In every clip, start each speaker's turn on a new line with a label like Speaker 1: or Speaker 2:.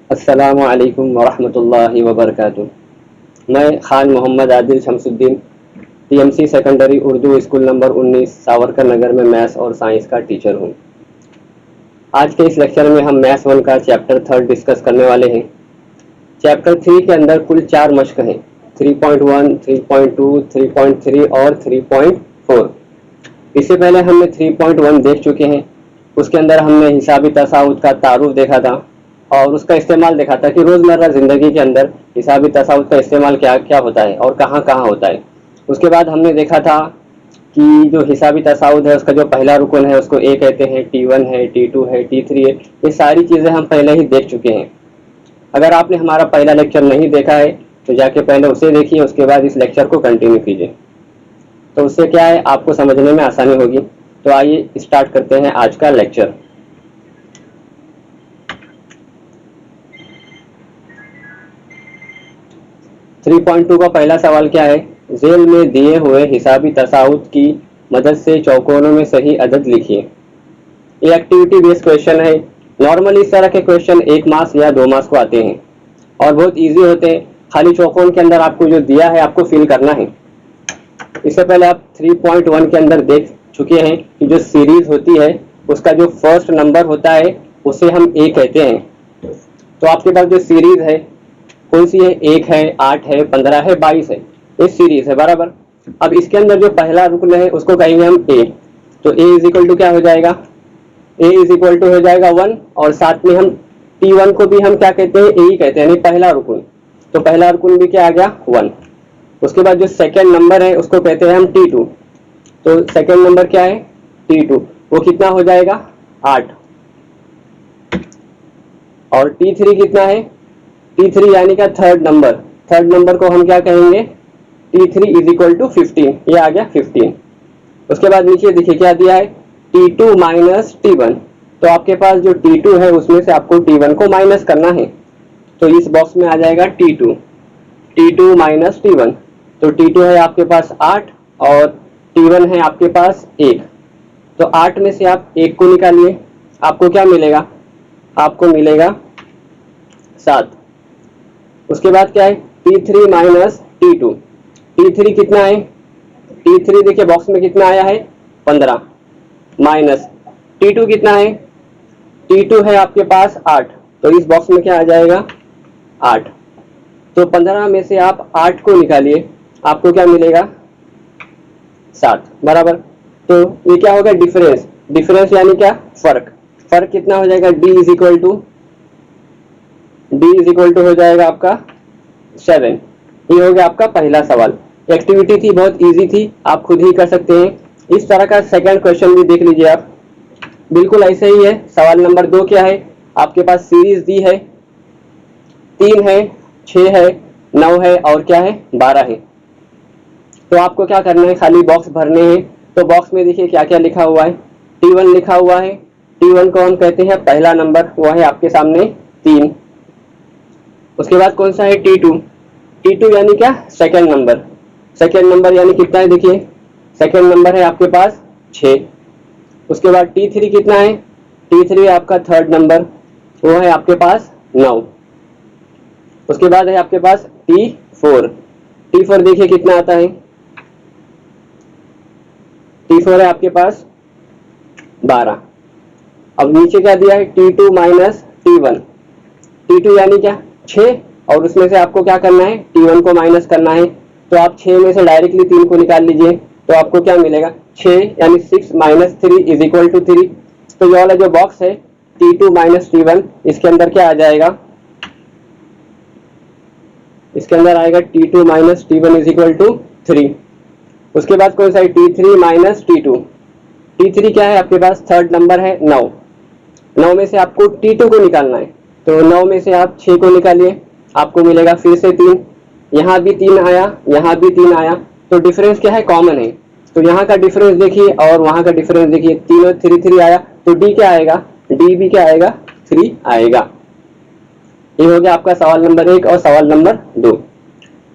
Speaker 1: अस्सलामु अलैकुम वरहमतुल्लाहि वबरकातुह। मैं Khan Mohammad Adil Shamsuddin TMC secondary Urdu school number 19 Savarkar Nagar में मैथ्स और साइंस का टीचर हूँ। आज के इस लेक्चर में हम मैथ्स 1 का चैप्टर 3 डिस्कस करने वाले हैं। चैप्टर 3 के अंदर कुल 4 मश्क हैं, 3.1, 3.2, 3.3 और 3.4। इससे पहले हमने 3.1 देख चुके हैं। उसके अंदर हमने हिसाबी तसाउद का तारुफ देखा था और उसका इस्तेमाल देखा था कि रोज़मर्रा ज़िंदगी के अंदर हिसाबी तसाउद का इस्तेमाल क्या क्या होता है और कहाँ कहाँ होता है। उसके बाद हमने देखा था कि जो हिसाबी तसाउद है उसका जो पहला रुकन है उसको ए कहते हैं, T1 है, T2 है, T3 है। ये सारी चीज़ें हम पहले ही देख चुके हैं। अगर आपने हमारा पहला लेक्चर नहीं देखा है तो जाके पहले उसे देखिए, उसके बाद इस लेक्चर को कंटिन्यू कीजिए, तो उससे क्या है आपको समझने में आसानी होगी। तो आइए स्टार्ट करते हैं आज का लेक्चर। थ्री पॉइंट टू का पहला सवाल क्या है? जेल में दिए हुए हिसाबी तसाउद की मदद से चौकोनों में सही अदद लिखिए। ये एक्टिविटी बेस्ड क्वेश्चन है। नॉर्मली इस तरह के क्वेश्चन 1 मार्क्स या 2 मार्क्स को आते हैं और बहुत इजी होते हैं। खाली चौकोन के अंदर आपको जो दिया है आपको फिल करना है। इससे पहले आप 3.1 के अंदर देख चुके हैं कि जो सीरीज होती है उसका जो फर्स्ट नंबर होता है उसे हम ए कहते हैं। तो आपके पास जो सीरीज है कौन सी है? 1 है, 8 है, 15 है, 22 है। ये सीरीज है बराबर। अब इसके अंदर जो पहला रुकन है उसको कहेंगे हम ए। तो ए इज इक्वल टू क्या हो जाएगा? ए इज इक्वल टू हो जाएगा 1 और साथ में हम T1 को भी हम क्या कहते हैं? ए ही कहते हैं, यानी पहला रुकन। तो पहला रुकन भी क्या आ गया? 1। उसके बाद जो सेकेंड नंबर है उसको कहते हैं हम T2। तो सेकेंड नंबर क्या है? T2। वो कितना हो जाएगा? 8। और T3 कितना है? T3 यानी का थर्ड नंबर। थर्ड नंबर को हम क्या कहेंगे? T3 is equal to 15। ये आ गया 15। उसके बाद नीचे देखिए क्या दिया है? T2 minus T1। तो आपके पास जो T2 है उसमें से आपको T1 को माइनस करना है। तो इस बॉक्स में आ जाएगा T2 माइनस T1। तो T2 है आपके पास 8 और T1 है आपके पास 1। तो 8 में से आप 1 को निकालिए, आपको क्या मिलेगा? आपको मिलेगा 7। उसके बाद क्या है? T3 minus T2। T3 कितना है? T3 देखिए बॉक्स में कितना आया है? 15 माइनस T2 कितना है? T2 है आपके पास 8। तो इस बॉक्स में क्या आ जाएगा? 8। तो 15 में से आप 8 को निकालिए, आपको क्या मिलेगा? 7 बराबर। तो ये क्या होगा? डिफरेंस। डिफरेंस यानी क्या? फर्क। फर्क कितना हो जाएगा? D इज इक्वल टू हो जाएगा आपका 7। ये हो गया आपका पहला सवाल। एक्टिविटी थी, बहुत इजी थी, आप खुद ही कर सकते हैं। इस तरह का सेकंड क्वेश्चन भी देख लीजिए आप, बिल्कुल ऐसे ही है। सवाल नंबर 2 क्या है? आपके पास सीरीज दी है, 3 है, 6 है, 9 है और क्या है? 12 है। तो आपको क्या करना है? खाली बॉक्स भरने हैं। तो बॉक्स में देखिए क्या क्या लिखा हुआ है। T1 लिखा हुआ है। T1 को हम कहते हैं पहला नंबर, वो है आपके सामने 3। उसके बाद कौन सा है? T2 यानी क्या? Second number. सेकेंड नंबर यानी कितना है? देखिए सेकेंड नंबर है आपके पास 6। उसके बाद T3 कितना है? T3 आपका थर्ड नंबर, वो है आपके पास 9। उसके बाद है आपके पास T4 देखिए कितना आता है? T4 है आपके पास 12। अब नीचे क्या दिया है? T2 minus T1। T2 यानी क्या? 6 और उसमें से आपको क्या करना है? T1 को माइनस करना है। तो आप 6 में से डायरेक्टली 3 को निकाल लीजिए, तो आपको क्या मिलेगा? 6 यानी 6 माइनस 3 इज इक्वल टू 3। तो ये वाला जो बॉक्स है T2 माइनस T1, इसके अंदर क्या आ जाएगा? इसके अंदर आएगा T2 minus T1 is equal to 3। उसके बाद कौन सा है? T3 minus T2। T3 क्या है आपके पास? थर्ड नंबर है 9। 9 में से आपको T2 को निकालना है। तो 9 में से आप 6 को निकालिए, आपको मिलेगा फिर से 3। यहाँ भी 3 आया, यहाँ भी 3 आया। तो डिफरेंस क्या है? कॉमन है। तो यहाँ का डिफरेंस देखिए और वहाँ का डिफरेंस देखिए, तीनों 3 आया। तो D क्या आएगा? D भी क्या आएगा? 3 आएगा। ये हो गया आपका सवाल नंबर 1 और सवाल नंबर 2।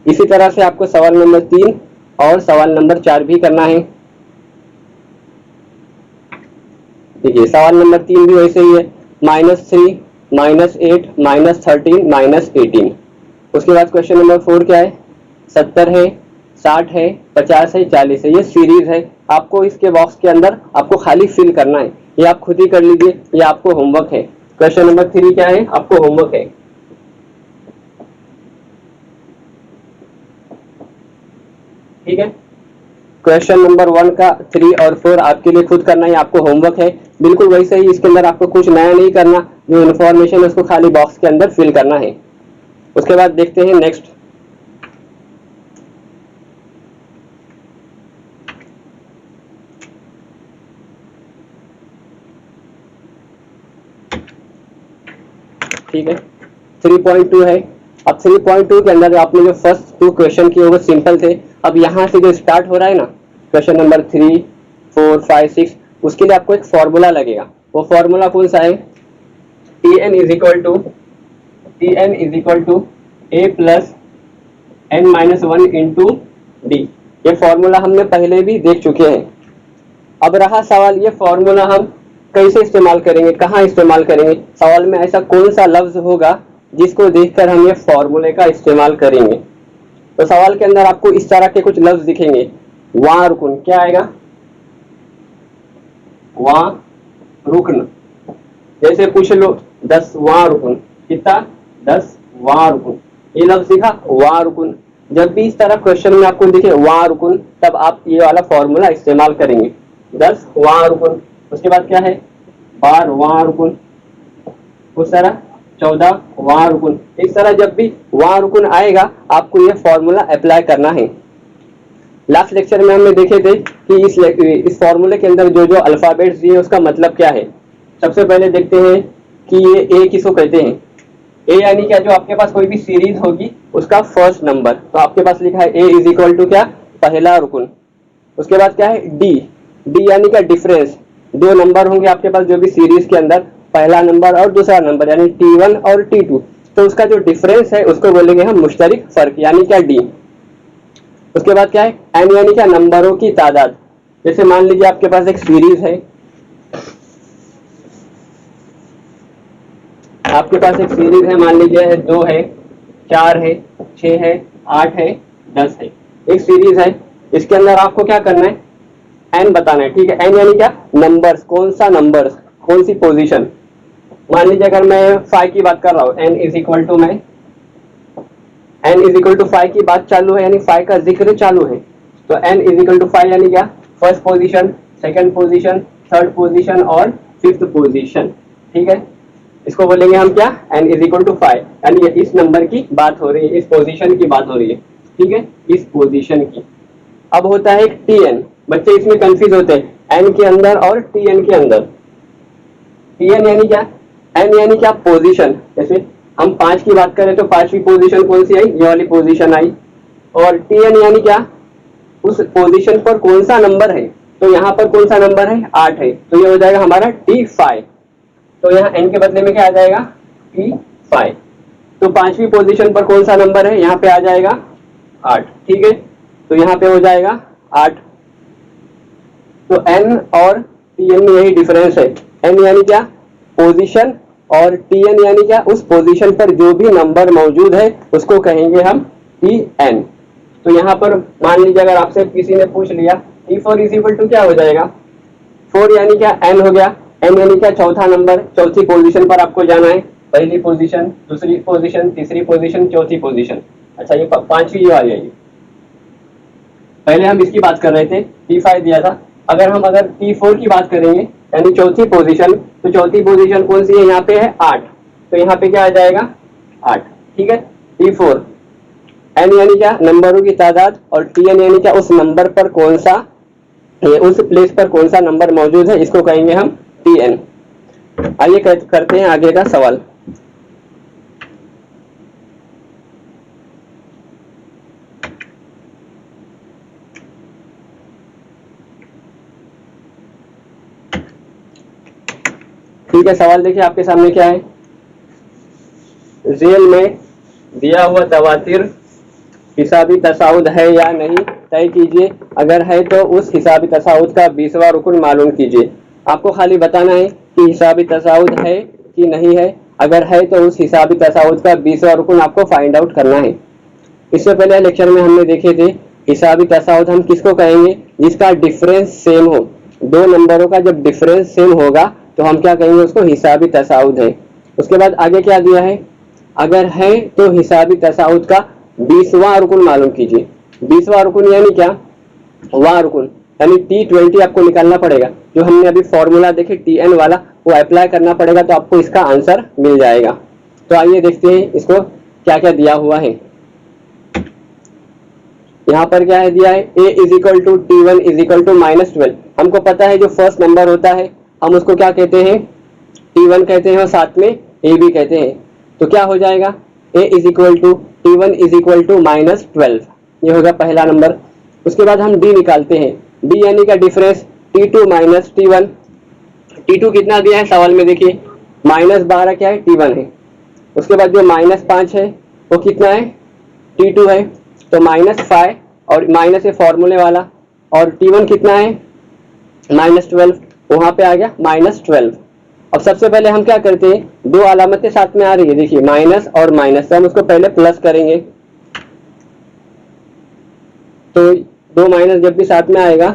Speaker 1: इसी तरह से आपको सवाल नंबर 3 और सवाल नंबर 4 भी करना है। देखिए सवाल नंबर 3 भी वैसे ही है, -3 -8 -13 -18। उसके बाद क्वेश्चन नंबर 4 क्या है, 70 है, 60 है, 50 है, 40 है। ये सीरीज है, आपको इसके बॉक्स के अंदर आपको खाली फिल करना है। ये आप खुद ही कर लीजिए, ये आपको होमवर्क है। क्वेश्चन नंबर 3 क्या है, आपको होमवर्क है। ठीक है, क्वेश्चन नंबर 1 का 3 और 4 आपके लिए खुद करना है, आपको होमवर्क है। बिल्कुल वैसे ही, इसके अंदर आपको कुछ नया नहीं करना, जो इन्फॉर्मेशन है उसको खाली बॉक्स के अंदर फिल करना है। उसके बाद देखते हैं नेक्स्ट। ठीक है, 3.2 है। अब 3.2 के अंदर आपने जो फर्स्ट 2 क्वेश्चन किए वो सिंपल थे। अब यहाँ से जो स्टार्ट हो रहा है ना, क्वेश्चन नंबर 3, 4, 5, 6, उसके लिए आपको एक फॉर्मूला लगेगा। वो फॉर्मूला कौन सा है, Tn is equal to a plus n-1 into D. ये फॉर्मूला हमने पहले भी देख चुके हैं। अब रहा सवाल, ये फॉर्मूला हम कैसे इस्तेमाल करेंगे, कहाँ इस्तेमाल करेंगे। सवाल में ऐसा कौन सा लफ्ज होगा जिसको देखकर हम ये फॉर्मूले का इस्तेमाल करेंगे। तो सवाल के अंदर आपको इस तरह के कुछ लफ्ज दिखेंगे। वहाँ रुकन, क्या आएगा, वहाँ रुकन। जैसे पूछ लो 10 वहाँ रुकन, कितना, 10 वहाँ रुकन। ये लफ्ज दिखा, वहाँ रुकन। जब भी इस तरह क्वेश्चन में आपको दिखे वहाँ रुकन, तब आप ये वाला फॉर्मूला इस्तेमाल करेंगे। 10 वहाँ रुकन, उसके बाद क्या है, 12 वहाँ रुकन, उस तरह 14 वहाँ रुकन। इस तरह जब भी वहाँ रुकन आएगा आपको ये फॉर्मूला अप्लाई करना है। लास्ट लेक्चर में हमने देखे थे कि इस फॉर्मूले के अंदर जो जो अल्फाबेट्स दिए उसका मतलब क्या है। सबसे पहले देखते हैं कि ये ए किसको कहते हैं। ए यानी क्या, जो आपके पास कोई भी सीरीज होगी उसका फर्स्ट नंबर। तो आपके पास लिखा है ए इज इक्वल टू क्या, पहला रुकन। उसके बाद क्या है, डी। डी यानी क्या, डिफरेंस। 2 नंबर होंगे आपके पास जो भी सीरीज के अंदर, पहला नंबर और दूसरा नंबर, यानी T1 और T2। तो उसका जो डिफरेंस है उसको बोलेंगे हम मुश्तरिक फर्क, यानी क्या, डी। उसके बाद क्या है, एन यानी क्या, नंबरों की तादाद। जैसे मान लीजिए आपके पास एक सीरीज है, आपके पास एक सीरीज है, मान लीजिए 2 है, 4 है, 6 है, 8 है, 10 है। एक सीरीज है, इसके अंदर आपको क्या करना है, एन बताना है। ठीक है, एन यानी क्या, नंबर्स, कौन सा नंबर्स, कौन सी पोजीशन। मान लीजिए अगर मैं 5 की बात कर रहा हूँ, एन इज इक्वल टू 5 की बात चालू है, यानी 5 का जिक्र चालू है। तो एन इज इक्वल टू 5 यानी क्या, first position, second position, third position और फिफ्थ पोजीशन। ठीक है, इसको बोलेंगे हम क्या, एन इज इक्वल टू 5, यानी इस नंबर की बात हो रही है, इस पोजीशन की बात हो रही है। ठीक है, इस पोजीशन की। अब होता है टी एन, बच्चे इसमें कंफ्यूज होते हैं एन के अंदर और टी एन के अंदर। टी एन यानी क्या, एन यानी क्या, पोजीशन। जैसे हम 5 की बात करें तो 5वीं पोजीशन कौन सी आई, ये वाली पोजीशन आई। और टी एन यानी क्या, उस पोजीशन पर कौन सा नंबर है। तो यहाँ पर कौन सा नंबर है, 8 है, तो ये हो जाएगा हमारा T5। तो यहाँ n के बदले में क्या आ जाएगा, T5। तो 5वीं पोजीशन पर कौन सा नंबर है, यहाँ पे आ जाएगा 8। ठीक है, तो यहाँ पे हो जाएगा 8। तो n और Tn में यही डिफरेंस है। n यानी क्या, पोजीशन, और Tn यानी क्या, उस पोजीशन पर जो भी नंबर मौजूद है उसको कहेंगे हम Tn। तो यहाँ पर मान लीजिए अगर आपसे किसी ने पूछ लिया T4 इज इक्वल टू क्या हो जाएगा, 4 यानी क्या, n हो गया। n यानी क्या, चौथा नंबर, चौथी पोजीशन पर आपको जाना है। पहली पोजीशन, दूसरी पोजीशन, तीसरी पोजीशन, चौथी पोजीशन। अच्छा, ये 5वीं वाली है। पहले हम इसकी बात कर रहे थे, T5 दिया था। अगर T4 की बात करेंगे यानी चौथी पोजीशन, तो चौथी पोजीशन कौन सी है, यहाँ पे है 8। तो यहाँ पे क्या आ जाएगा, 8। ठीक है, T4। n यानी क्या, नंबरों की तादाद, और Tn यानी क्या, उस नंबर पर कौन सा, उस प्लेस पर कौन सा नंबर मौजूद है, इसको कहेंगे हम Tn। आइए करते हैं आगे का सवाल। ठीक है, सवाल देखिए आपके सामने क्या है। जेल में दिया हुआ तवातिर हिसाबी तसाउद है या नहीं तय कीजिए, अगर है तो उस हिसाबी तसाउद का 20वां रुकन मालूम कीजिए। आपको खाली बताना है कि हिसाबी तसाउद है कि नहीं है। अगर है तो उस हिसाबी तसाउद का 20वां रुकन आपको फाइंड आउट करना है। इससे पहले लेक्चर में हमने देखे थे हिसाबी तसाउद हम किसको कहेंगे, जिसका डिफरेंस सेम हो। दो नंबरों का जब डिफरेंस सेम होगा तो हम क्या कहेंगे, उसको हिसाबी तसाउद है। उसके बाद आगे क्या दिया है, अगर है तो हिसाबी तसाउद का 20वां रुकन मालूम कीजिए। 20वां रुकन यानी क्या, वां रुकन यानी T20 आपको निकालना पड़ेगा। जो हमने अभी फॉर्मूला देखे TN वाला, वो अप्लाई करना पड़ेगा तो आपको इसका आंसर मिल जाएगा। तो आइए देखते हैं इसको क्या क्या दिया हुआ है। यहाँ पर क्या है दिया है, a is equal to T1 is equal to -12। हमको पता है जो फर्स्ट नंबर होता है हम उसको क्या कहते हैं, T1 कहते हैं और साथ में a भी कहते हैं। तो क्या हो जाएगा, a is equal to T1 is equal to -12, ये होगा पहला नंबर। उसके बाद हम d निकालते हैं, d यानी का difference T2 minus T1। T2 कितना दिया है सवाल में, देखिए -12 क्या है, T1 है। उसके बाद जो -5 है वो कितना है, T2 है। तो -5 और माइनस है फॉर्मूले वाला, और T1 कितना है -12, वहां पे आ गया -12। अब सबसे पहले हम क्या करते हैं, दो अलामतें साथ में आ रही है, देखिए माइनस और माइनस, तो हम उसको पहले प्लस करेंगे। तो दो माइनस जब भी साथ में आएगा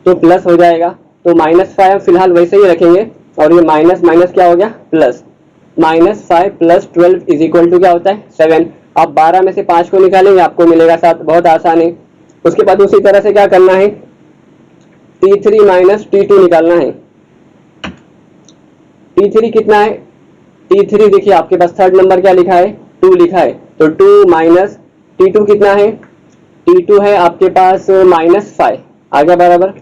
Speaker 1: तो प्लस हो जाएगा। तो -5 फिलहाल वैसे ही रखेंगे, और ये माइनस माइनस क्या हो गया प्लस। -5 + 12 इज इक्वल टू क्या होता है 7। आप 12 में से 5 को निकालेंगे आपको मिलेगा 7, बहुत आसान है। उसके बाद उसी तरह से क्या करना है, T3 माइनस T2 निकालना है। T3 कितना है, T3 देखिए आपके पास थर्ड नंबर क्या लिखा है, 2 लिखा है। तो 2 माइनस T2 कितना है, T2 है आपके पास -5, आ गया बराबर।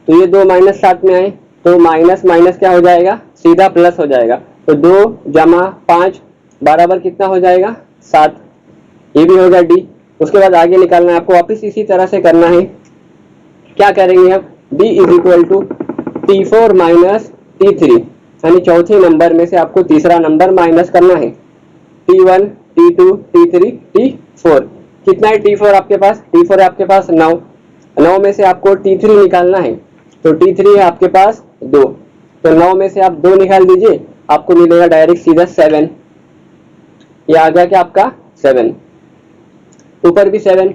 Speaker 1: तो ये दो माइनस साथ में आए तो माइनस माइनस क्या हो जाएगा, सीधा प्लस हो जाएगा। तो 2 जमा 5 बराबर कितना हो जाएगा 7, ये भी होगा D। उसके बाद आगे निकालना है आपको, वापिस इसी तरह से करना है। क्या करेंगे अब, D is equal to T4 minus T3, यानी चौथे नंबर में से आपको तीसरा नंबर माइनस करना है। T1 T2 T3 T4, कितना है T4 आपके पास, T4 है आपके पास 9, 9 में से आपको T3 निकालना है। तो T3 है आपके पास 2, तो 9 में से आप 2 निकाल दीजिए, आपको मिलेगा डायरेक्ट सीधा 7। ये आ गया क्या आपका 7, ऊपर भी 7,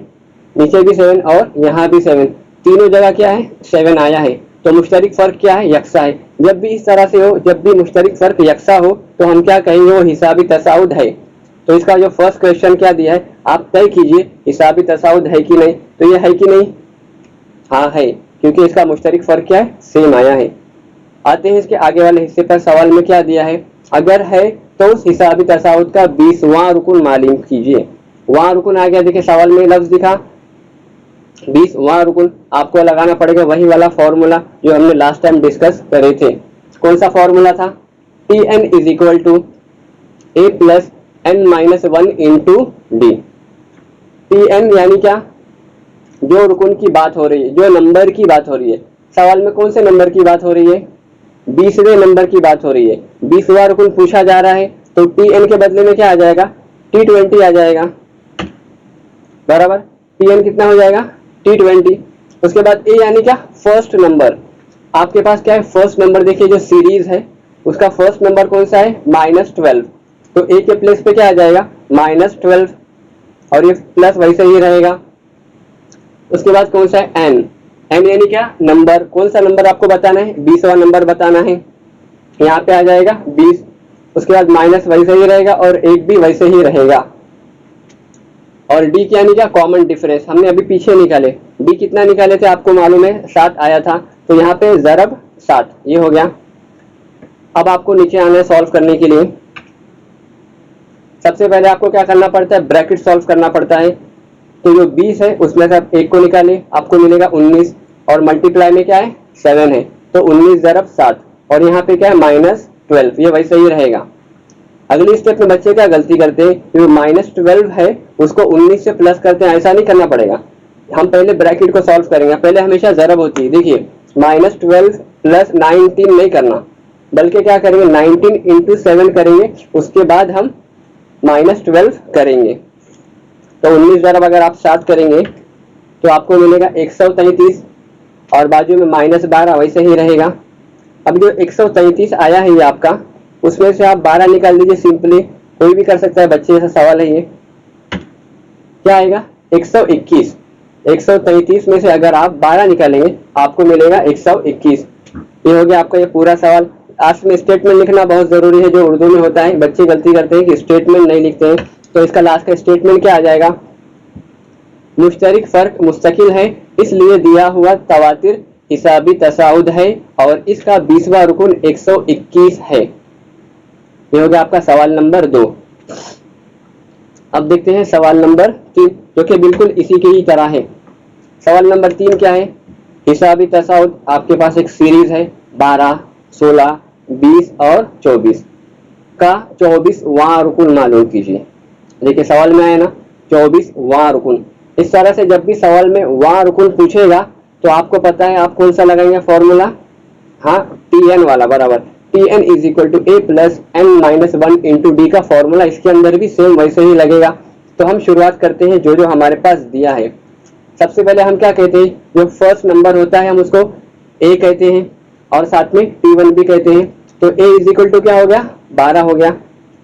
Speaker 1: नीचे भी 7 और यहाँ भी 7, तीनों जगह क्या है 7 आया है। तो मुश्तरिक फर्क क्या है, यक्सा है। जब भी इस तरह से हो, जब भी मुश्तरिक फर्क यक्सा हो तो हम क्या कहेंगे, वो हिसाबी तसाउद है। तो इसका जो फर्स्ट क्वेश्चन क्या दिया है, आप तय कीजिए हिसाबी तसाउद है कि नहीं। तो ये है कि नहीं, हाँ है, क्योंकि इसका मुश्तरिक फर्क क्या है, सेम आया है। आते हैं इसके आगे वाले हिस्से पर, सवाल में क्या दिया है, अगर है तो उस हिसाबी तसाउद का 20वां रुकन मालूम कीजिए। वहां रुकन आ गया, देखिए सवाल में लफ्ज दिखा 20वां रुकन, आपको लगाना पड़ेगा वही वाला फॉर्मूला जो हमने लास्ट टाइम डिस्कस करे थे। कौन सा फॉर्मूला था, Tn is equal to a plus n-1 into D. Tn यानी क्या, जो रुकन की बात हो रही है, जो नंबर की बात हो रही है। सवाल में कौन से नंबर की बात हो रही है, 20वें नंबर की बात हो रही है। 20वां रुकन पूछा जा रहा है, तो Tn के बदले में क्या आ जाएगा, T20 आ जाएगा बराबर। Tn कितना हो जाएगा T20। उसके बाद a यानी क्या, फर्स्ट नंबर। आपके पास क्या है, फर्स्ट नंबर, देखिए जो सीरीज है उसका फर्स्ट नंबर कौन सा है -12। तो a के प्लेस पे क्या आ जाएगा -12, और ये प्लस वैसे ही रहेगा। उसके बाद कौन सा है n, n यानी क्या नंबर, कौन सा नंबर आपको बताना है, 20वां नंबर बताना है। यहाँ पे आ जाएगा 20, उसके बाद माइनस वैसे ही रहेगा और एक भी वैसे ही रहेगा। और डी क्या यानी क्या, कॉमन डिफरेंस, हमने अभी पीछे निकाले। डी कितना निकाले थे आपको मालूम है, 7 आया था। तो यहाँ पे ज़रब 7, ये हो गया। अब आपको नीचे आना है सॉल्व करने के लिए। सबसे पहले आपको क्या करना पड़ता है, ब्रैकेट सॉल्व करना पड़ता है। तो जो 20 है उसमें से आप एक को निकालिए, आपको मिलेगा 19, और मल्टीप्लाई में क्या है 7 है, तो 19 ज़रब 7, और यहाँ पे क्या है -12, ये वैसे ही रहेगा। अगली स्टेप में बच्चे क्या गलती करते हैं, जो -12 है उसको 19 से प्लस करते हैं, ऐसा नहीं करना पड़ेगा। हम पहले ब्रैकेट को सॉल्व करेंगे, पहले हमेशा ज़रब होती है। देखिए -12 + 19 नहीं करना, बल्कि क्या करेंगे 19 × 7 करेंगे, उसके बाद हम -12 करेंगे। तो 19 ज़रब अगर आप 7 करेंगे तो आपको मिलेगा 133, और बाजू में -12 वैसे ही रहेगा। अब जो 133 आया है ये आपका, उसमें से आप 12 निकाल दीजिए सिंपली, कोई भी कर सकता है, बच्चे जैसा सवाल है ये। क्या आएगा? 121। 133 में से अगर आप 12 निकालेंगे आपको मिलेगा 121। ये हो गया आपका ये पूरा सवाल। लास्ट में स्टेटमेंट लिखना बहुत जरूरी है, जो उर्दू में होता है। बच्चे गलती करते हैं कि स्टेटमेंट नहीं लिखते हैं, तो इसका लास्ट का स्टेटमेंट क्या आ जाएगा? मुश्तरिक फर्क मुस्तकिल है, इसलिए दिया हुआ तवातिर हिसाबी तसाउद है और इसका 20वां रुकन 121 है। ये हो गया आपका सवाल नंबर 2। अब देखते हैं सवाल नंबर 3, जो कि बिल्कुल इसी के ही तरह है। सवाल नंबर 3 क्या है? हिसाबी तसाउद आपके पास एक सीरीज है 12, 16, 20 और 24 का 24वां रुकन मालूम कीजिए। देखिए सवाल में आया ना 24वां रुकन। इस तरह से जब भी सवाल में वां रुकन पूछेगा तो आपको पता है आप कौन सा लगाएंगे फॉर्मूला? हाँ, Tn वाला बराबर। Tn is equal to a plus n minus 1 into D का फॉर्मूला इसके अंदर भी सेम वैसे ही लगेगा। तो हम शुरुआत करते हैं जो जो हमारे पास दिया है। सबसे पहले हम क्या कहते हैं? जो फर्स्ट नंबर होता है हम उसको a कहते हैं और साथ में T1 भी कहते हैं। तो a इज इक्वल टू क्या हो गया? 12 हो गया।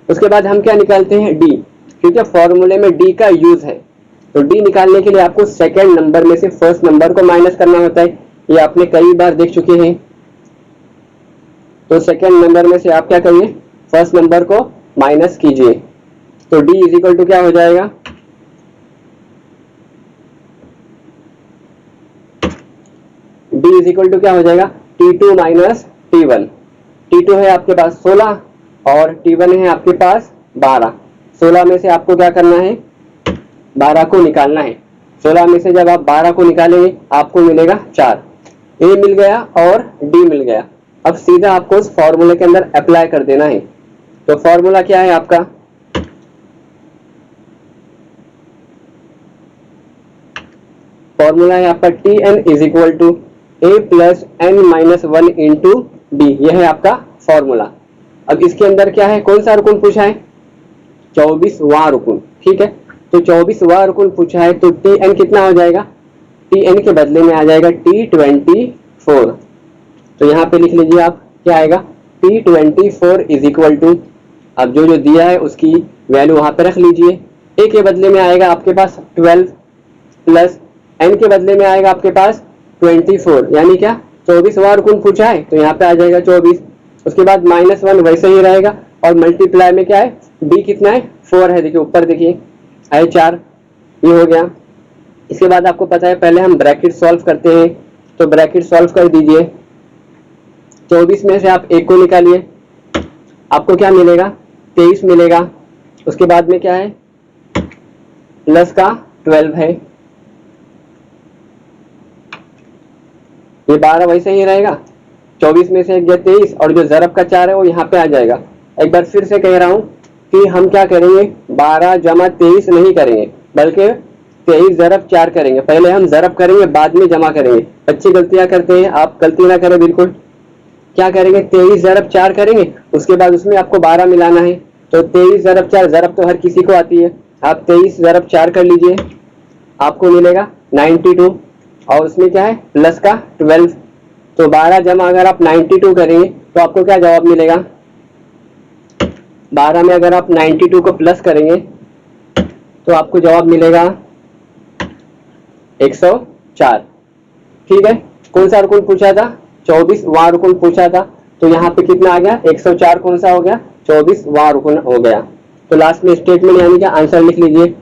Speaker 1: उसके बाद हम क्या निकालते हैं? d, क्योंकि फॉर्मूले में d का यूज है। तो d निकालने के लिए आपको सेकेंड नंबर में से फर्स्ट नंबर को माइनस करना होता है। ये आपने कई बार देख चुके हैं। तो सेकेंड नंबर में से आप क्या करिए? फर्स्ट नंबर को माइनस कीजिए। तो d इज इक्वल टू क्या हो जाएगा? d इज इक्वल टू क्या हो जाएगा? T2 minus T1। T2 है आपके पास 16 और T1 है आपके पास 12। 16 में से आपको क्या करना है? 12 को निकालना है। 16 में से जब आप 12 को निकालेंगे आपको मिलेगा 4। a मिल गया और d मिल गया। अब सीधा आपको उस फॉर्मूले के अंदर अप्लाई कर देना है। तो फॉर्मूला क्या है आपका? फॉर्मूला है आपका Tn is equal to a plus n minus 1 into D. यह है आपका फॉर्मूला। अब इसके अंदर क्या है? कौन सा रुकन पूछा है? 24वां रुकन। ठीक है, तो 24वां रुकन पूछा है तो Tn कितना हो जाएगा? Tn के बदले में आ जाएगा T24। तो यहाँ पे लिख लीजिए आप क्या आएगा? T24 इज इक्वल टू, अब जो जो दिया है उसकी वैल्यू वहां पे रख लीजिए। a के बदले में आएगा आपके पास 12 प्लस n के बदले में आएगा आपके पास 24, यानी क्या 24वां रुकन पूछा है तो यहाँ पे आ जाएगा 24। उसके बाद -1 वैसे ही रहेगा और मल्टीप्लाई में क्या है? d कितना है? 4 है। देखिए ऊपर देखिए है 4। ये हो गया। इसके बाद आपको पता है पहले हम ब्रैकेट सॉल्व करते हैं, तो ब्रैकेट सॉल्व कर दीजिए। 24 में से आप 1 को निकालिए, आपको क्या मिलेगा? 23 मिलेगा। उसके बाद में क्या है? प्लस का 12 है। ये 12 वैसे ही रहेगा। 24 में से 1 गया 23 और जो ज़रब का 4 है वो यहाँ पे आ जाएगा। एक बार फिर से कह रहा हूँ कि हम क्या करेंगे? 12 जमा 23 नहीं करेंगे, बल्कि 23 ज़रब 4 करेंगे। पहले हम ज़रब करेंगे बाद में जमा करेंगे। बच्चे गलतियां करते हैं, आप गलती ना करें बिल्कुल। क्या करेंगे? 23 ज़रब 4 करेंगे, उसके बाद उसमें आपको 12 मिलाना है। तो 23 ज़रब 4, ज़रब तो हर किसी को आती है। आप 23 ज़रब 4 कर लीजिए, आपको मिलेगा 92 और उसमें क्या है? प्लस का 12। तो 12 जमा अगर आप 92 करेंगे तो आपको क्या जवाब मिलेगा? 12 में अगर आप 92 को प्लस करेंगे तो आपको जवाब मिलेगा 104। ठीक है, कौन सा रुकन पूछा था? 24वां रुकन पूछा था। तो यहाँ पे कितना आ गया? 104 कौन सा हो गया? 24वां रुकन हो गया। तो लास्ट में स्टेटमेंट यानी कि आंसर लिख लीजिए।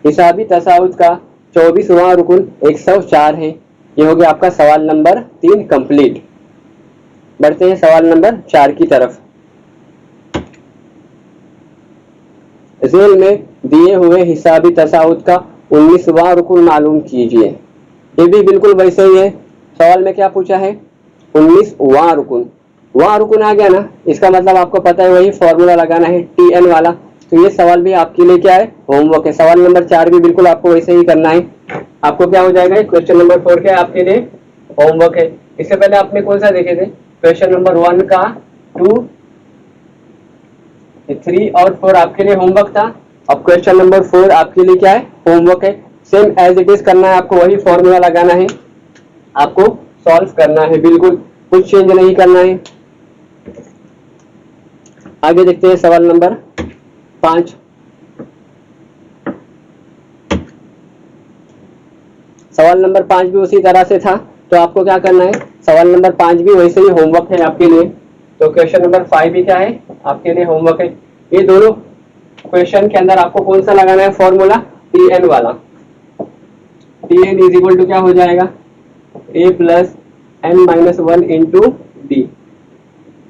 Speaker 1: हिसाबी तसाउद का 24वां रुकन 104 है। ये हो गया आपका सवाल नंबर 3 कंप्लीट। बढ़ते हैं सवाल नंबर 4 की तरफ। झेल में दिए हुए हिसाबी तसाउद का 19वां रुकन मालूम कीजिए। ये भी बिल्कुल वैसे ही है। सवाल में क्या पूछा है? 19वां रुकन। वां रुकन आ गया ना, इसका मतलब आपको पता है वही फॉर्मूला लगाना है Tn वाला। तो ये सवाल भी आपके लिए क्या है? होमवर्क है। सवाल नंबर 4 भी बिल्कुल आपको वैसे ही करना है। आपको क्या हो जाएगा? क्वेश्चन नंबर 4 क्या आपके लिए होमवर्क है। इससे पहले आपने कौन सा देखे थे? क्वेश्चन नंबर 1 का 2, 3 और 4 आपके लिए होमवर्क था। अब क्वेश्चन नंबर 4 आपके लिए क्या है? होमवर्क है। सेम एज इट इज करना है, आपको वही फॉर्मूला लगाना है, आपको सॉल्व करना है, बिल्कुल कुछ चेंज नहीं करना है। आगे देखते हैं सवाल नंबर 5। सवाल नंबर 5 भी उसी तरह से था, तो आपको क्या करना है, सवाल नंबर 5 भी वैसे ही होमवर्क है आपके लिए। तो क्वेश्चन नंबर 5 भी क्या है, आपके लिए होमवर्क है। ये दोनों क्वेश्चन के अंदर आपको कौन सा लगाना है फॉर्मूला, टी एन वाला। T N is equal to क्या हो जाएगा, A plus N minus one into D.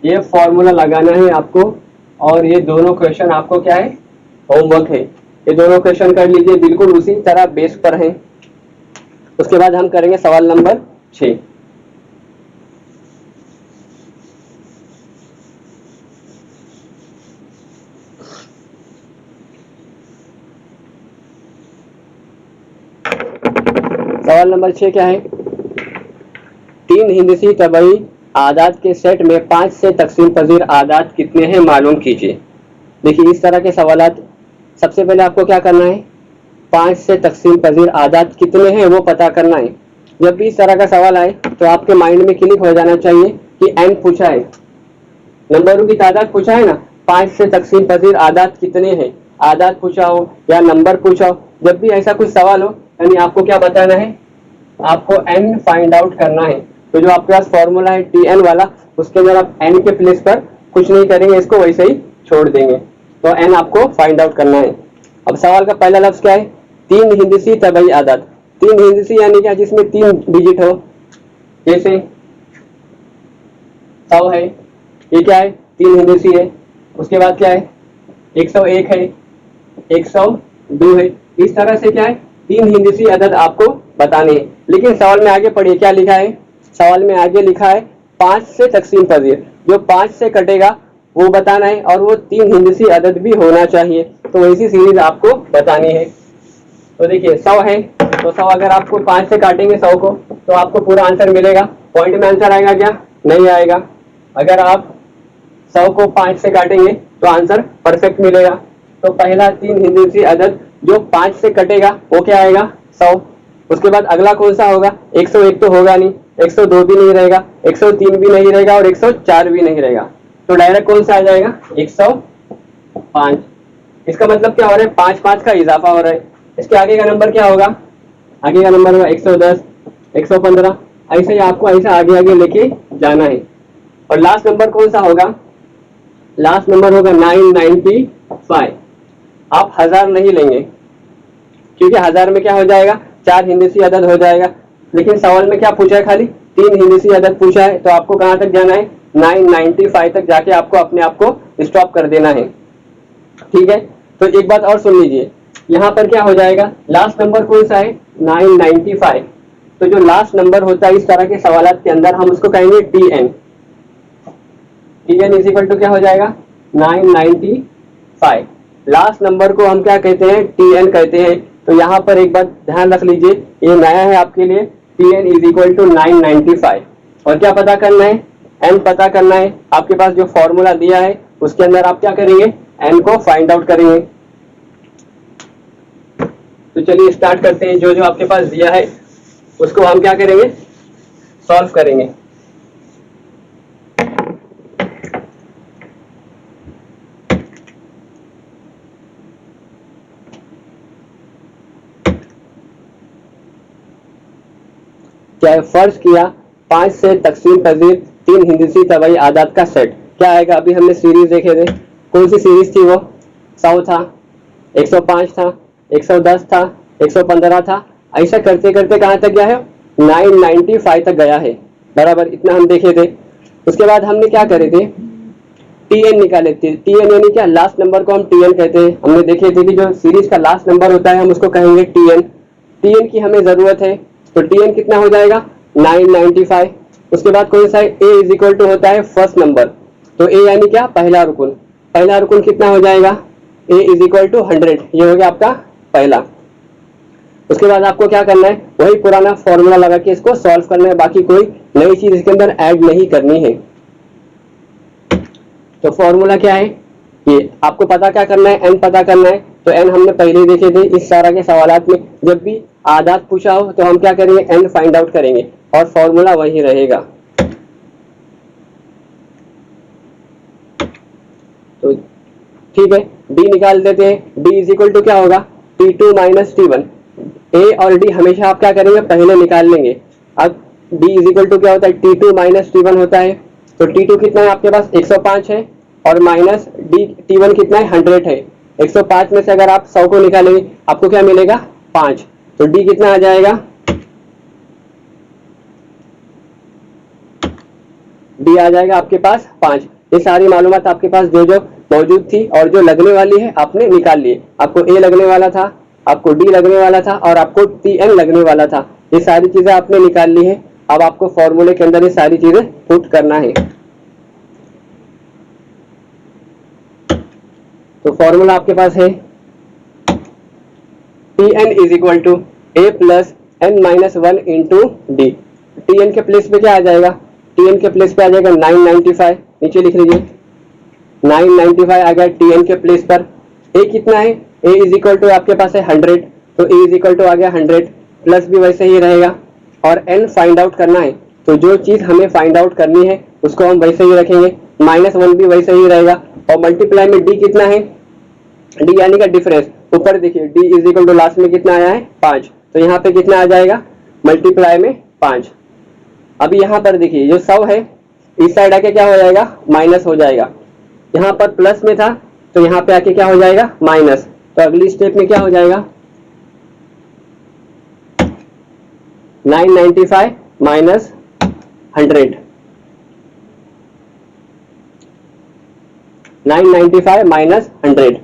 Speaker 1: ये फॉर्मूला लगाना है आपको, और ये दोनों क्वेश्चन आपको क्या है, होमवर्क है। ये दोनों क्वेश्चन कर लीजिए, बिल्कुल उसी तरह बेस पर है। उसके बाद हम करेंगे सवाल नंबर 6। सवाल नंबर 6 क्या है, तीन हिंदसी तबई आदाद के सेट में 5 से तकसीम पजीर आदाद कितने हैं मालूम कीजिए। देखिए इस तरह के सवालात, सबसे पहले आपको क्या करना है, 5 से तकसीम पजीर आदाद कितने हैं वो पता करना है। जब भी इस तरह का सवाल आए तो आपके माइंड में क्लिक हो जाना चाहिए कि एन पूछा है, नंबरों की तादाद पूछा है ना, 5 से तकसीम पजीर आदाद कितने हैं, आदाद पूछा हो या नंबर पूछा हो, जब भी ऐसा कुछ सवाल हो यानी आपको क्या बताना है, आपको एन फाइंड आउट करना है। तो जो आपके पास फॉर्मूला है टी एन वाला, उसके अंदर आप एन के प्लेस पर कुछ नहीं करेंगे, इसको वैसे ही छोड़ देंगे। तो एन आपको फाइंड आउट करना है। अब सवाल का पहला लफ्ज क्या है, तीन हिंदसी तबई आदाद। तीन हिंदसी यानी क्या, जिसमें 3 डिजिट हो, जैसे 100 है, ये क्या है, 3 हिंदसी है। उसके बाद क्या है, 101 है, 102 है। इस तरह से क्या है, 3 हिंदसी अदद आपको बताने हैं। लेकिन सवाल में आगे पढ़िए क्या लिखा है, सवाल में आगे लिखा है 5 से तकसीम पजीर, जो 5 से कटेगा वो बताना है, और वो 3 हिंदसी अदद भी होना चाहिए। तो वैसी सीरीज आपको बतानी है। तो देखिए 100 है, तो 100 अगर आपको 5 से काटेंगे 100 को, तो आपको पूरा आंसर मिलेगा। पॉइंट में आंसर आएगा क्या, नहीं आएगा। अगर आप 100 को 5 से काटेंगे तो आंसर परफेक्ट मिलेगा। तो पहला 3 हिंदसी अदद जो 5 से कटेगा वो क्या आएगा, 100। उसके बाद अगला कौन सा होगा, 101 तो होगा नहीं, 102 भी नहीं रहेगा, 103 भी नहीं रहेगा, और 104 भी नहीं रहेगा। तो डायरेक्ट कौन सा आ जाएगा, 105। इसका मतलब क्या हो रहा है, 5 का इजाफा हो रहा है। इसके आगे का नंबर क्या होगा, आगे का नंबर होगा 110, 115, ऐसे ही आपको ऐसा आगे आगे लेके जाना है। और लास्ट नंबर कौन सा होगा, लास्ट नंबर होगा 995। आप 1000 नहीं लेंगे, क्योंकि 1000 में क्या हो जाएगा, 4 हिंदसी अदद हो जाएगा। लेकिन सवाल में क्या पूछा है, खाली 3 हिंदसी अदद पूछा है। तो आपको कहां तक जाना है, 995 तक जाके आपको अपने आप को स्टॉप कर देना है। ठीक है, तो एक बात और सुन लीजिए, यहाँ पर क्या हो जाएगा, लास्ट नंबर कौन सा है, 995। तो जो लास्ट नंबर होता है इस तरह के सवाल के अंदर, हम उसको कहेंगे T N. T N is equal to क्या हो जाएगा, 995। लास्ट नंबर को हम क्या कहते हैं, टी एन कहते हैं। तो यहाँ पर एक बात ध्यान रख लीजिए, ये नया है आपके लिए, T N is equal to 995। और क्या पता करना है, एन पता करना है। आपके पास जो फॉर्मूला दिया है उसके अंदर आप क्या करेंगे, एन को फाइंड आउट करेंगे। तो चलिए स्टार्ट करते हैं। जो जो आपके पास दिया है उसको हम क्या करेंगे, सॉल्व करेंगे। क्या फर्ज किया 5 से तकसीम पजीर 3 हिंदसी तबई आदाद का सेट क्या आएगा। अभी हमने सीरीज देखे थे, कौन सी सीरीज थी वो, 100 था, 105 था, 110 था, 115 था। ऐसा करते करते कहां तक गया है, 995 तक गया है। बराबर इतना हम देखे थे। उसके बाद हमने क्या करे थे, टी एन निकाले थे। टी एन यानी क्या, लास्ट नंबर को हम टी एन कहते हैं। हमने देखे थे कि जो सीरीज का लास्ट नंबर होता है हम उसको कहेंगे टी एन। टी एन की हमें जरूरत है, तो टी एन कितना हो जाएगा, 995। उसके बाद कौन सा है, ए इज इक्वल टू होता है फर्स्ट नंबर। तो ए यानी क्या, पहला रुकन। पहला रुकन कितना हो जाएगा, ए इज इक्वल टू 100। ये हो गया आपका पहला। उसके बाद आपको क्या करना है, वही पुराना फॉर्मूला लगा के इसको सॉल्व करना है। बाकी कोई नई चीज इसके अंदर ऐड नहीं करनी है। तो फॉर्मूला क्या है, ये आपको पता क्या करना है, एन पता करना है। तो एन हमने पहले ही देखे थे। इस तरह के सवालात में जब भी आदाद पूछा हो तो हम क्या करेंगे, एन फाइंड आउट करेंगे, और फॉर्मूला वही रहेगा। तो ठीक है, डी निकाल देते हैं। डी इज इक्वल टू क्या होगा, T2 माइनस T1। ए और डी हमेशा आप क्या करेंगे, पहले निकाल लेंगे। अब डी इज इक्वल टू क्या होता है, T2 माइनस T1 होता है। तो T2 कितना है आपके पास, 105 है, और माइनस डी T1 कितना है, 100 है। 105 में से अगर आप 100 को निकालेंगे आपको क्या मिलेगा, 5। तो डी कितना आ जाएगा, डी आ जाएगा आपके पास 5। ये सारी मालूमात आपके पास जो जो मौजूद थी और जो लगने वाली है आपने निकाल लिए। आपको ए लगने वाला था, आपको डी लगने वाला था, और आपको Tn लगने वाला था। ये सारी चीजें आपने निकाल ली है। अब आपको फॉर्मूले के अंदर ये सारी चीजें पुट करना है। तो फॉर्मूला आपके पास है Tn is equal to A plus N minus 1 into D. Tn के प्लेस पे क्या आ जाएगा, Tn के प्लेस पे आ जाएगा 995, नीचे लिख लीजिए 995 आ गया Tn के प्लेस पर। ए कितना है, ए इज इक्वल टू आपके पास है 100, तो ए इज इक्वल टू आ गया 100, प्लस भी वैसे ही रहेगा। और एन फाइंड आउट करना है, तो जो चीज हमें फाइंड आउट करनी है उसको हम वैसे ही रखेंगे, -1 भी वैसे ही रहेगा। और मल्टीप्लाई में डी कितना है, डी यानी का डिफरेंस, ऊपर देखिए D is equal to last में कितना आया है, 5। तो यहाँ पे कितना आ जाएगा, मल्टीप्लाई में 5। अभी यहाँ पर देखिए जो 100 है इस साइड आके क्या हो जाएगा, माइनस हो जाएगा। यहाँ पर प्लस में था तो यहाँ पे आके क्या हो जाएगा, माइनस। तो अगली स्टेप में क्या हो जाएगा, 995 माइनस 100, 995 माइनस 100।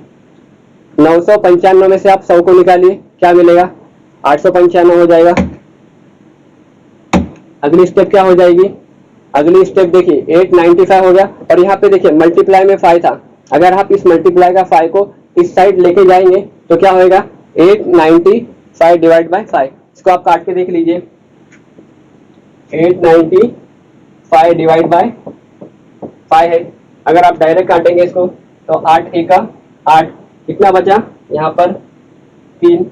Speaker 1: 995 में से आप 100 को निकालिए, क्या मिलेगा, 895 हो जाएगा। अगली स्टेप क्या हो जाएगी, अगली स्टेप देखिए 895 हो गया, और यहाँ पे देखिए मल्टीप्लाई में 5 था। अगर आप इस मल्टीप्लाई का 5 को इस साइड लेके जाएंगे तो क्या होएगा, 895 डिवाइड बाय 5। इसको आप काट के देख लीजिए, 895 डिवाइड बाय 5 है। अगर आप डायरेक्ट काटेंगे इसको तो 8 एका 8, कितना बचा यहाँ पर 3,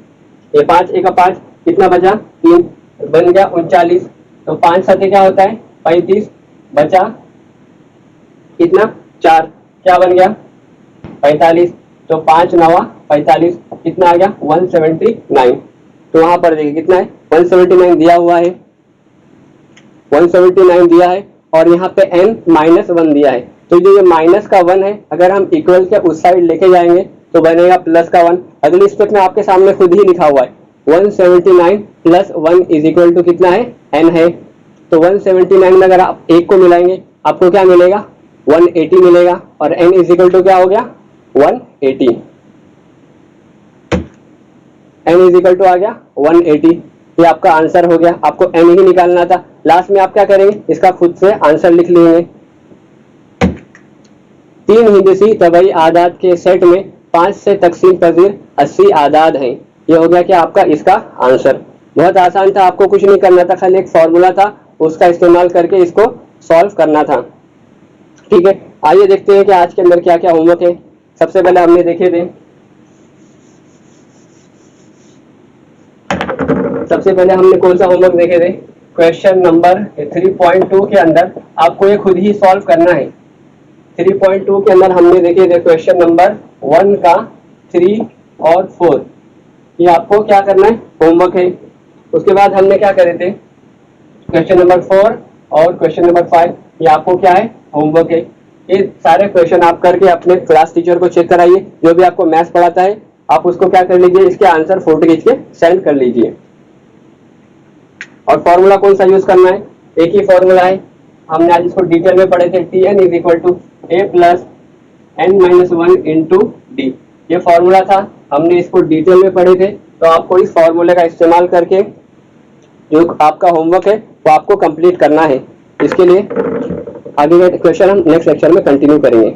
Speaker 1: ये 5 एका 5, कितना बचा 3, बन गया 39। तो 5 साथे क्या होता है 35, बचा कितना 4, क्या बन गया 45। तो 5 9 45, कितना आ गया 179। तो वहां पर देखिए कितना है 179 दिया हुआ है, 179 दिया है, और यहाँ पे n -1 दिया है। तो जो ये माइनस का 1 है अगर हम इक्वल के उस साइड लेके जाएंगे तो बनेगा प्लस का 1। अगली स्टेप में आपके सामने खुद ही लिखा हुआ है 179 प्लस 1 इज इक्वल टू कितना है, n है। तो 179 में अगर आप 1 को मिलाएंगे आपको क्या मिलेगा, 180 मिलेगा, और n इज इक्वल टू क्या हो गया 180, n इज इक्वल टू आ गया 180। ये आपका आंसर हो गया, आपको n ही निकालना था। लास्ट में आप क्या करेंगे, इसका खुद से आंसर लिख लेंगे। 3 हिंदसी तबई आदाद के सेट में 5 से तकसीम पजीर 80 आदाद हैं। ये हो गया कि आपका इसका आंसर। बहुत आसान था, आपको कुछ नहीं करना था, खाली एक फॉर्मूला था उसका इस्तेमाल करके इसको सॉल्व करना था। ठीक है, आइए देखते हैं कि आज के अंदर क्या क्या होमवर्क है। सबसे पहले हमने देखे थे, सबसे पहले हमने कौन सा होमवर्क देखे थे, क्वेश्चन नंबर 3.2 के अंदर आपको ये खुद ही सॉल्व करना है। 3.2 के अंदर हमने देखे थे क्वेश्चन नंबर 1 का 3 और 4, ये आपको क्या करना है, होमवर्क है। उसके बाद हमने क्या करे थे, क्वेश्चन नंबर 4 और क्वेश्चन नंबर 5, ये आपको क्या है, होमवर्क है। ये सारे क्वेश्चन आप करके अपने क्लास टीचर को चेक कराइए, जो भी आपको मैथ्स पढ़ाता है आप उसको क्या कर लीजिए, इसके आंसर फोटो खींच के सेंड कर लीजिए। और फॉर्मूला कौन सा यूज करना है, एक ही फॉर्मूला है, हमने आज इसको डिटेल में पढ़े थे, Tn is equal to A plus n minus 1 into D. ये फॉर्मूला था, हमने इसको डिटेल में पढ़े थे। तो आपको इस फॉर्मूले का इस्तेमाल करके जो आपका होमवर्क है वो आपको कंप्लीट करना है। इसके लिए आगे के क्वेश्चन हम नेक्स्ट लेक्चर में कंटिन्यू करेंगे।